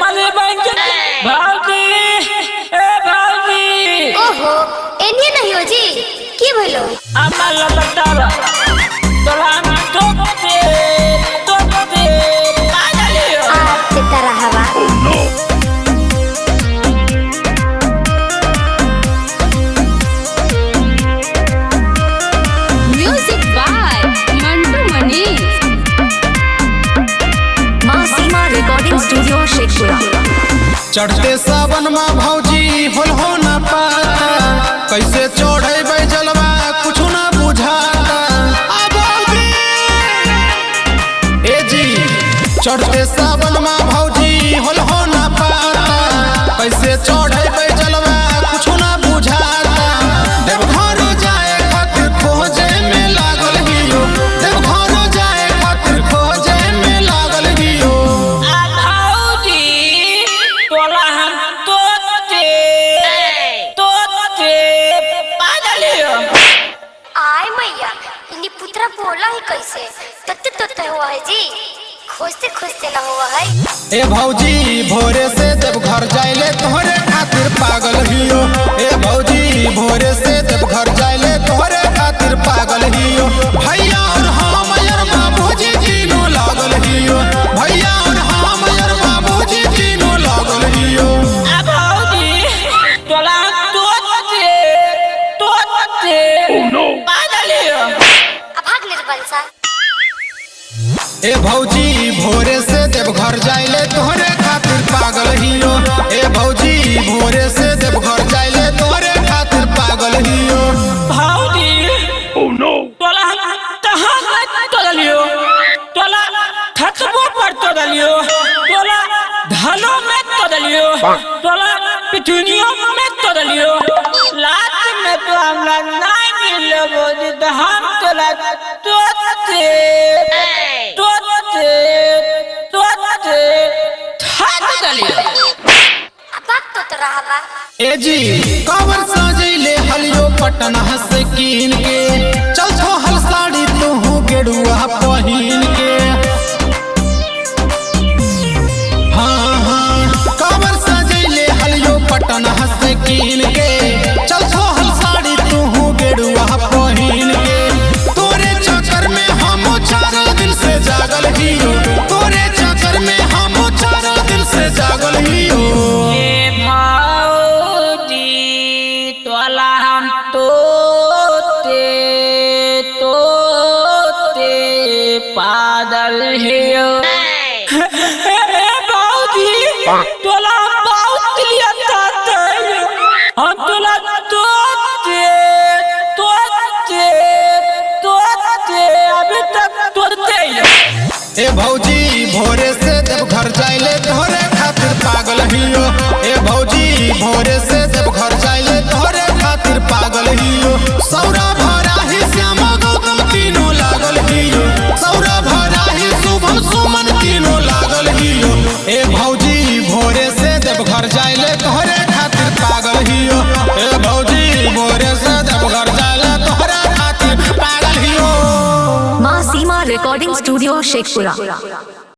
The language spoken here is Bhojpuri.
अरे बैंक भाभी ए भाभी ओहो एनिए नहीं हो जी की भइलो अमल बतावा तोला तो पागलियो आज से तरह हवा म्यूजिक बाय मंटू मनीष मां सीमा रिकॉर्डिंग स्टूडियो शेखपुरा। चढ़ते सावन में भौजी होल हो न पाता कैसे चढ़े जलवा कुछ न बुझाता ए जी चढ़ते सावन में भौजी होल हो न पाता कैसे चढ़े जलवा कुछ न बुझाता देवघर जाए खातिर खोजे में लागल हियो देवघर जाए खातिर खोजे में लागल हियो आ भाऊजी तोला हम पागलियो आय मैया इनी पुत्रा बोला है कैसे तत्ते तत्ते हुआ है जी खोजते खोजते ना हुआ है। ए भौजी भोरे से जब घर जाइले तोहरे खातिर पागल हियो ए भौजी भोरे से जब घर जाइले तोहरे खातिर पागल हियो भैया और हम यार बाबूजी तीनों लागल हियो भैया और हम यार बाबूजी तीनों लागल हियो आ भाऊजी तोला पागलियो अब भाग ले बंसा ए भौजी भोरे से जब घर जाइले तोहरे खातिर पागल हियो ए भौजी भोरे से जब घर जाइले तोहरे खातिर पागल हियो भाऊजी तोला कहाँ तोड़लियो तोला खतबो पर तोड़लियो तोला ढलो में तोड़लियो तोला पिटुनियों में तोड़लियो लात में तो हमरा नहीं मिलो बोली तो हम तोला तोड़ते ठाक दलियो अब भाग तो रहा बा ए जी कावर सजैले हलियो पटना से कीन के चल छो हल साड़ी तू गेड़ुआ पहिन के हाँ हाँ कावर सजैले हलियो पटना से कीन के चल छो हल साड़ी तू गेड़ुआ पहिन के तोरे चक्कर में हम 4 दिन से जागल हियो तोरे चक्कर में हम 4 दिन से जागल हियो ए भाऊजी तोला हम तोते पागल हियो ए भाऊजी तोला बहुत लिया जाता है हम तोला तोते अभी तक तोड़ते ही ए भौजी भोरे से जब घर जाइले तोहरे खातिर पागल हियो ए भौजी भोरे से जब घर जाइले तोहरे खातिर पागल हियो सौरा भरा ही श्याम गौतम तीनों लागल हियो सौरा भरा ही शुभम सुमन तीनों लागल हियो ए भौजी भोरे से जब घर जाइले तोहरे खातिर पागल हियो ए भौजी भोरे से जब घर जाइले तोहरे खातिर पागल हियो मां सीमा रिकॉर्डिंग स्टूडियो शेखपुरा।